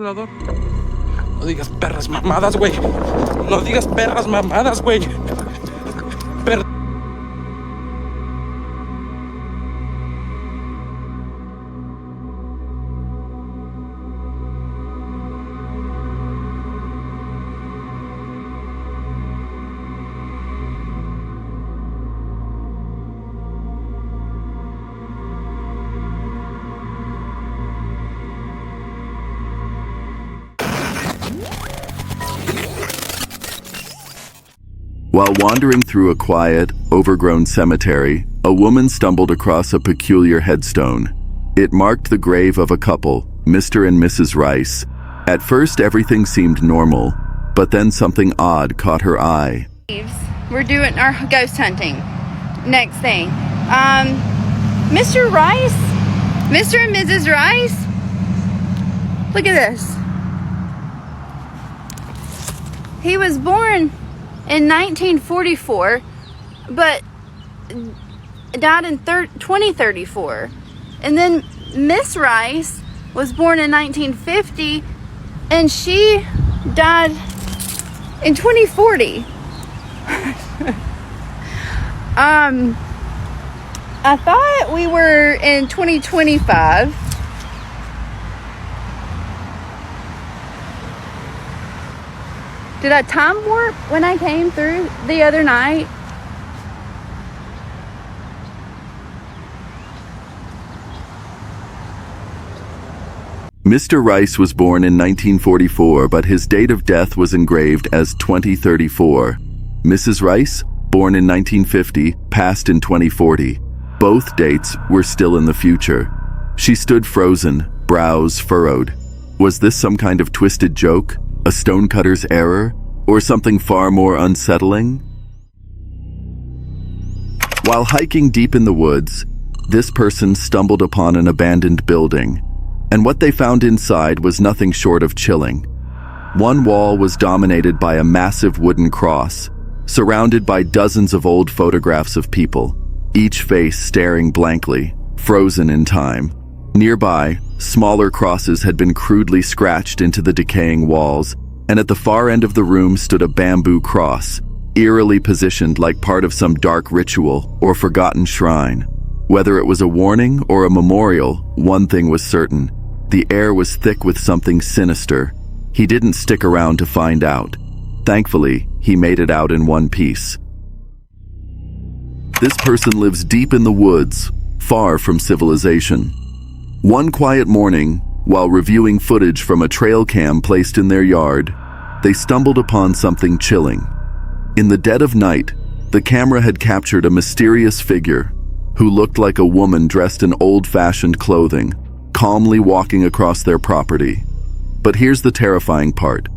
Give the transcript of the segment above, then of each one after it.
No digas perras mamadas, güey. No digas perras mamadas, güey. While wandering through a quiet, overgrown cemetery, a woman stumbled across a peculiar headstone. It marked the grave of a couple, Mr. and Mrs. Rice. At first, everything seemed normal, but then something odd caught her eye. We're doing our ghost hunting. Next thing. Mr. Rice? Mr. and Mrs. Rice? Look at this. He was born in 1944, but died in 2034. And then Miss Rice was born in 1950, and she died in 2040. I thought we were in 2025. Did I time warp when I came through the other night? Mr. Rice was born in 1944, but his date of death was engraved as 2034. Mrs. Rice, born in 1950, passed in 2040. Both dates were still in the future. She stood frozen, brows furrowed. Was this some kind of twisted joke? A stonecutter's error? Or something far more unsettling? While hiking deep in the woods, this person stumbled upon an abandoned building, and what they found inside was nothing short of chilling. One wall was dominated by a massive wooden cross, surrounded by dozens of old photographs of people, each face staring blankly, frozen in time. Nearby, smaller crosses had been crudely scratched into the decaying walls, and at the far end of the room stood a bamboo cross, eerily positioned like part of some dark ritual or forgotten shrine. Whether it was a warning or a memorial, one thing was certain. The air was thick with something sinister. He didn't stick around to find out. Thankfully, he made it out in one piece. This person lives deep in the woods, far from civilization. One quiet morning, while reviewing footage from a trail cam placed in their yard, they stumbled upon something chilling. In the dead of night, the camera had captured a mysterious figure who looked like a woman dressed in old-fashioned clothing, calmly walking across their property. But here's the terrifying part.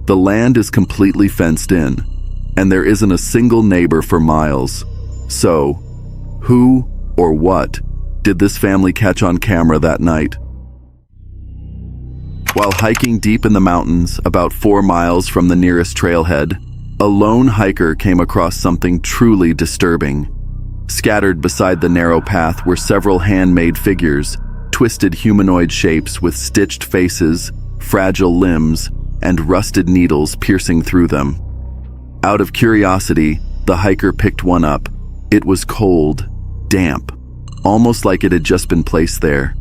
The land is completely fenced in, and there isn't a single neighbor for miles. So, who or what did this family catch on camera that night? While hiking deep in the mountains, about 4 miles from the nearest trailhead, a lone hiker came across something truly disturbing. Scattered beside the narrow path were several handmade figures, twisted humanoid shapes with stitched faces, fragile limbs, and rusted needles piercing through them. Out of curiosity, the hiker picked one up. It was cold, damp, almost like it had just been placed there.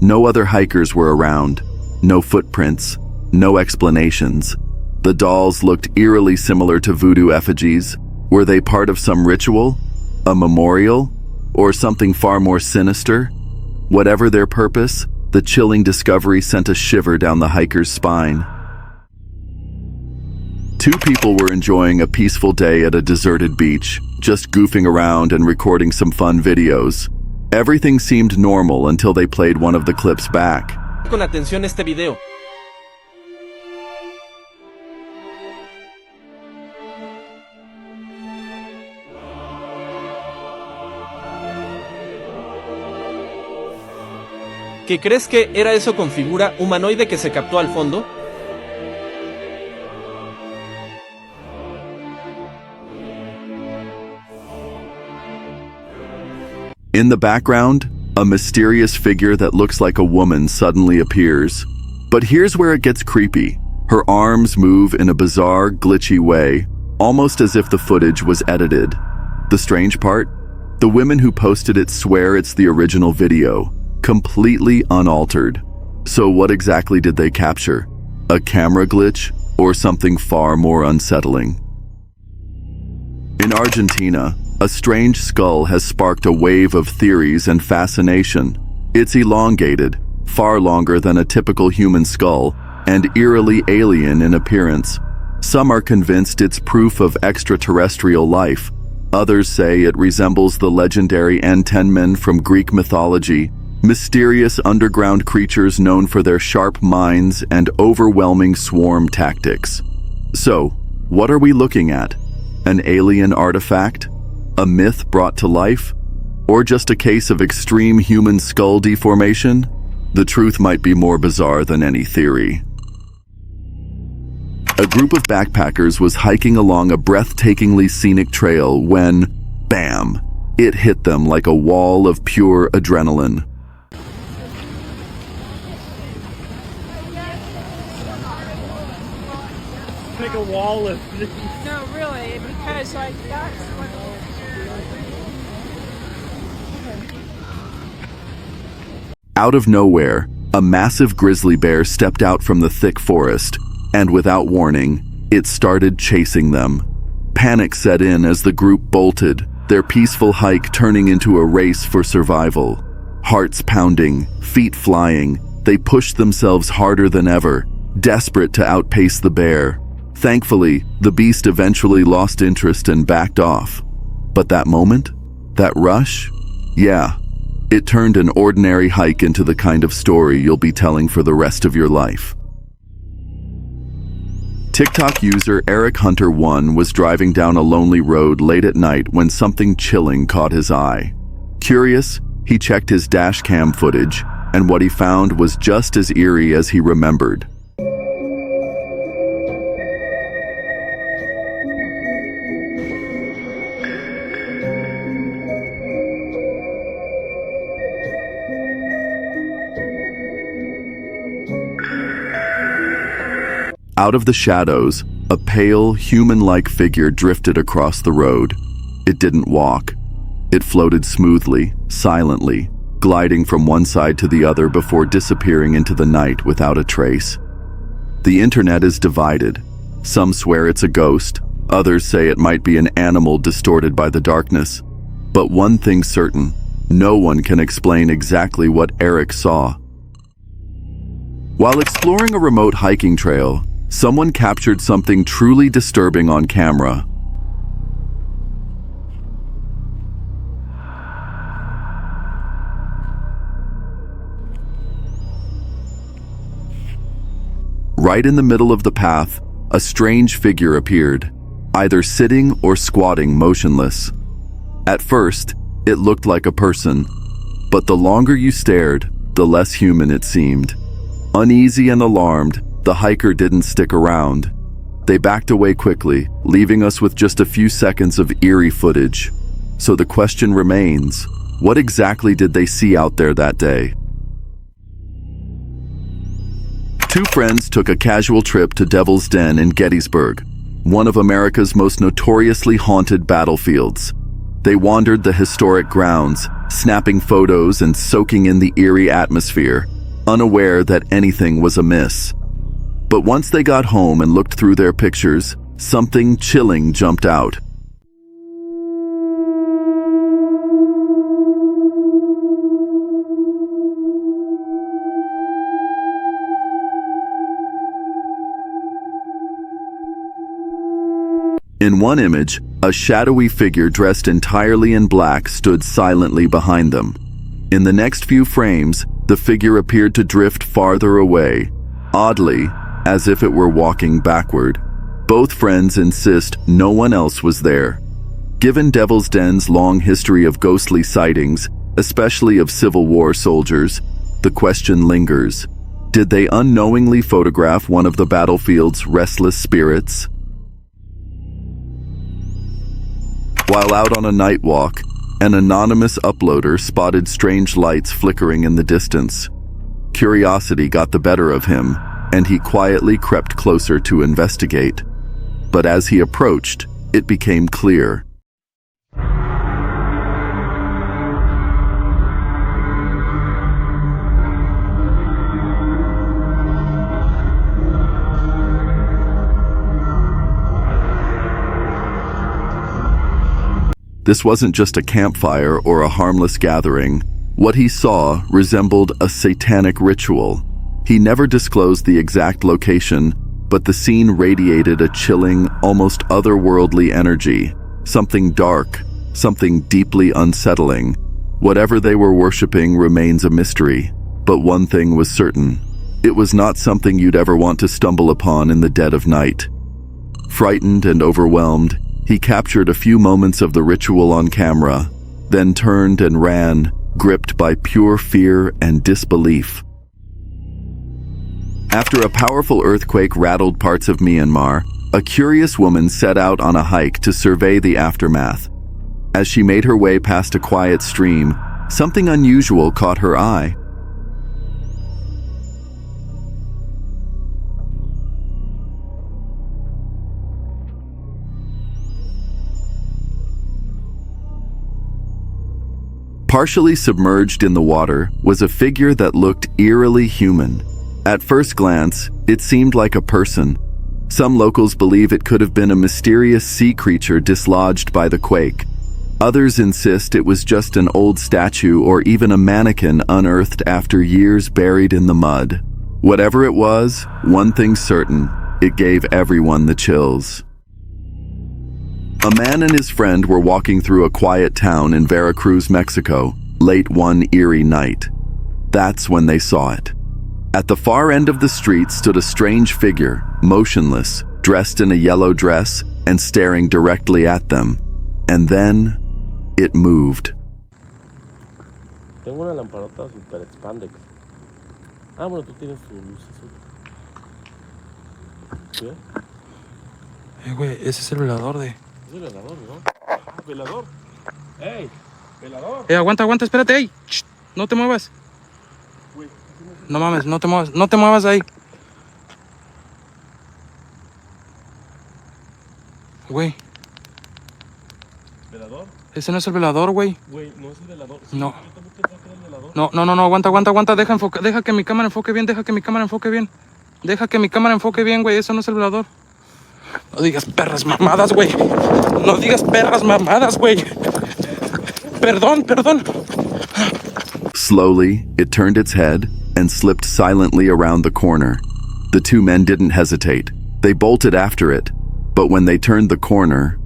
No other hikers were around. No footprints, no explanations. The dolls looked eerily similar to voodoo effigies. Were they part of some ritual, a memorial, or something far more sinister? Whatever their purpose, the chilling discovery sent a shiver down the hiker's spine. 2 people were enjoying a peaceful day at a deserted beach, just goofing around and recording some fun videos. Everything seemed normal until they played one of the clips back. Con atención este video. ¿Qué crees que era eso con figura humanoide que se captó al fondo? In the background, a mysterious figure that looks like a woman suddenly appears. But here's where it gets creepy. Her arms move in a bizarre, glitchy way, almost as if the footage was edited. The strange part? The women who posted it swear it's the original video, completely unaltered. So what exactly did they capture? A camera glitch or something far more unsettling? In Argentina, a strange skull has sparked a wave of theories and fascination. It's elongated, far longer than a typical human skull, and eerily alien in appearance. Some are convinced it's proof of extraterrestrial life. Others say it resembles the legendary Entenmen from Greek mythology, mysterious underground creatures known for their sharp minds and overwhelming swarm tactics. So, what are we looking at? An alien artifact? A myth brought to life? Or just a case of extreme human skull deformation? The truth might be more bizarre than any theory. A group of backpackers was hiking along a breathtakingly scenic trail when, bam, it hit them like a wall of pure adrenaline. Like a wall of... No, really, because like that's what... Out of nowhere, a massive grizzly bear stepped out from the thick forest, and without warning, it started chasing them. Panic set in as the group bolted, their peaceful hike turning into a race for survival. Hearts pounding, feet flying, they pushed themselves harder than ever, desperate to outpace the bear. Thankfully, the beast eventually lost interest and backed off. But that moment? That rush? Yeah, it turned an ordinary hike into the kind of story you'll be telling for the rest of your life. TikTok user Eric Hunter 1 was driving down a lonely road late at night when something chilling caught his eye. Curious, he checked his dash cam footage, and what he found was just as eerie as he remembered. Out of the shadows, a pale, human-like figure drifted across the road. It didn't walk. It floated smoothly, silently, gliding from one side to the other before disappearing into the night without a trace. The internet is divided. Some swear it's a ghost, others say it might be an animal distorted by the darkness. But one thing's certain, no one can explain exactly what Eric saw. While exploring a remote hiking trail, someone captured something truly disturbing on camera. Right in the middle of the path, a strange figure appeared, either sitting or squatting motionless. At first, it looked like a person, but the longer you stared, the less human it seemed. Uneasy and alarmed, the hiker didn't stick around. They backed away quickly, leaving us with just a few seconds of eerie footage. So the question remains, what exactly did they see out there that day? Two friends took a casual trip to Devil's Den in Gettysburg, one of America's most notoriously haunted battlefields. They wandered the historic grounds, snapping photos and soaking in the eerie atmosphere, unaware that anything was amiss. But once they got home and looked through their pictures, something chilling jumped out. In one image, a shadowy figure dressed entirely in black stood silently behind them. In the next few frames, the figure appeared to drift farther away, oddly, as if it were walking backward. Both friends insist no one else was there. Given Devil's Den's long history of ghostly sightings, especially of Civil War soldiers, the question lingers. Did they unknowingly photograph one of the battlefield's restless spirits? While out on a night walk, an anonymous uploader spotted strange lights flickering in the distance. Curiosity got the better of him, and he quietly crept closer to investigate. But as he approached, it became clear. This wasn't just a campfire or a harmless gathering. What he saw resembled a satanic ritual. He never disclosed the exact location, but the scene radiated a chilling, almost otherworldly energy. Something dark, something deeply unsettling. Whatever they were worshipping remains a mystery, but one thing was certain. It was not something you'd ever want to stumble upon in the dead of night. Frightened and overwhelmed, he captured a few moments of the ritual on camera, then turned and ran, gripped by pure fear and disbelief. After a powerful earthquake rattled parts of Myanmar, a curious woman set out on a hike to survey the aftermath. As she made her way past a quiet stream, something unusual caught her eye. Partially submerged in the water was a figure that looked eerily human. At first glance, it seemed like a person. Some locals believe it could have been a mysterious sea creature dislodged by the quake. Others insist it was just an old statue or even a mannequin unearthed after years buried in the mud. Whatever it was, one thing's certain, it gave everyone the chills. A man and his friend were walking through a quiet town in Veracruz, Mexico, late one eerie night. That's when they saw it. At the far end of the street stood a strange figure, motionless, dressed in a yellow dress and staring directly at them. And then, it moved. Tengo una lamparota super expandex. Ah, bueno, tú tienes tu luz azul. ¿Sí? Güey, ese es el velador de... Es el velador, ¿no? Ah, velador. ¡Ey! ¡Velador! Aguanta, espérate, ey. Shh, no te muevas. Güey, No mames, no te muevas ahí. Güey, ¿velador? ese no es el velador, güey. Güey, no es el velador. Sí, No. Yo también pensaba que era el velador. No, aguanta. Deja que mi cámara enfoque bien, Deja que mi cámara enfoque bien, güey. Eso no es el velador. No digas perras mamadas, güey. No digas perras mamadas, güey. Perdón. Slowly, it turned its head and slipped silently around the corner. The two men didn't hesitate. They bolted after it. But when they turned the corner,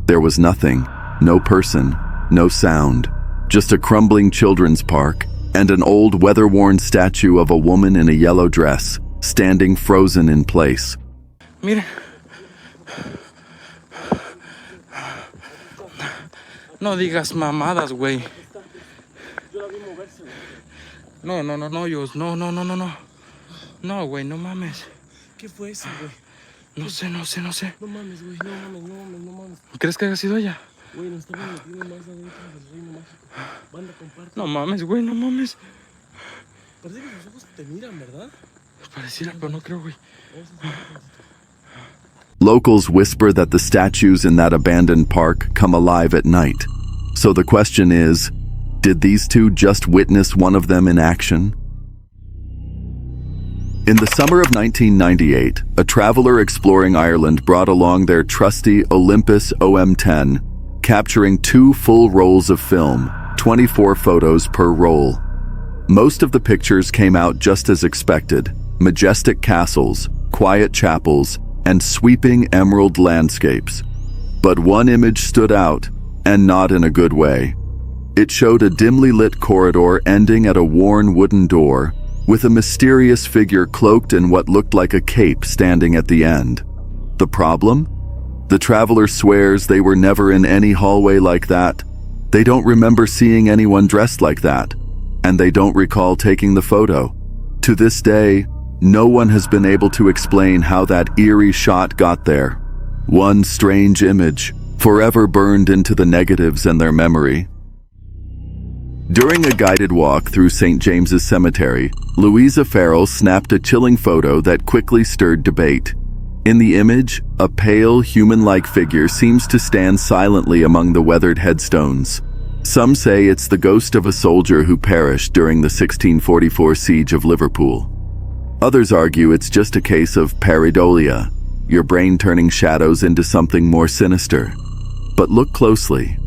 there was nothing. No person, no sound. Just a crumbling children's park and an old weather-worn statue of a woman in a yellow dress, standing frozen in place. Mire. No digas mamadas, güey. No, Yus. No. No, güey, no mames. ¿Qué fue eso, güey? No sé. No mames, güey. No mames. ¿Crees que haya sido ella? Güey, nos estamos metiendo más adentro del reino mágico. Banda, comparte. No mames, güey, no mames. Parece que los ojos te miran, ¿verdad? Pareciera, pero no creo, güey. Locals whisper that the statues in that abandoned park come alive at night. So the question is, did these two just witness one of them in action? In the summer of 1998, a traveler exploring Ireland brought along their trusty Olympus OM10, capturing 2 full rolls of film, 24 photos per roll. Most of the pictures came out just as expected: majestic castles, quiet chapels, and sweeping emerald landscapes. But one image stood out, and not in a good way. It showed a dimly lit corridor ending at a worn wooden door, with a mysterious figure cloaked in what looked like a cape standing at the end. The problem? The traveler swears they were never in any hallway like that. They don't remember seeing anyone dressed like that, and they don't recall taking the photo. To this day, no one has been able to explain how that eerie shot got there. One strange image, forever burned into the negatives in their memory. During a guided walk through St. James's Cemetery, Louisa Farrell snapped a chilling photo that quickly stirred debate. In the image, a pale, human-like figure seems to stand silently among the weathered headstones. Some say it's the ghost of a soldier who perished during the 1644 siege of Liverpool. Others argue it's just a case of pareidolia, your brain turning shadows into something more sinister. But look closely.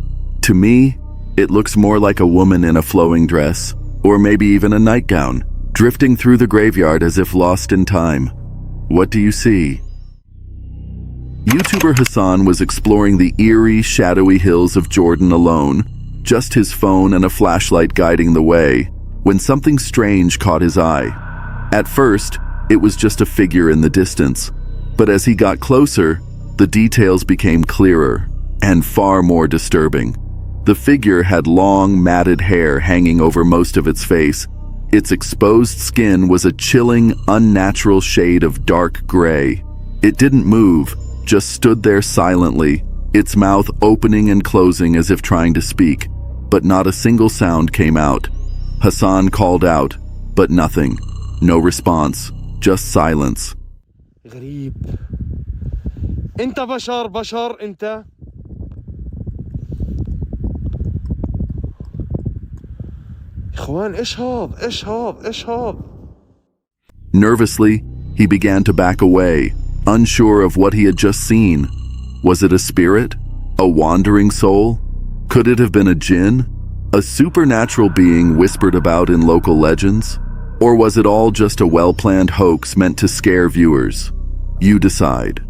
To me, it looks more like a woman in a flowing dress, or maybe even a nightgown, drifting through the graveyard as if lost in time. What do you see? YouTuber Hassan was exploring the eerie, shadowy hills of Jordan alone, just his phone and a flashlight guiding the way, when something strange caught his eye. At first, it was just a figure in the distance, but as he got closer, the details became clearer and far more disturbing. The figure had long, matted hair hanging over most of its face. Its exposed skin was a chilling, unnatural shade of dark gray. It didn't move, just stood there silently, its mouth opening and closing as if trying to speak, but not a single sound came out. Hassan called out, but nothing. No response, just silence. غريب. انت بشر انت. اخوان ايش هذا. Nervously, he began to back away, unsure of what he had just seen. Was it a spirit? A wandering soul? Could it have been a jinn? A supernatural being whispered about in local legends? Or was it all just a well-planned hoax meant to scare viewers? You decide.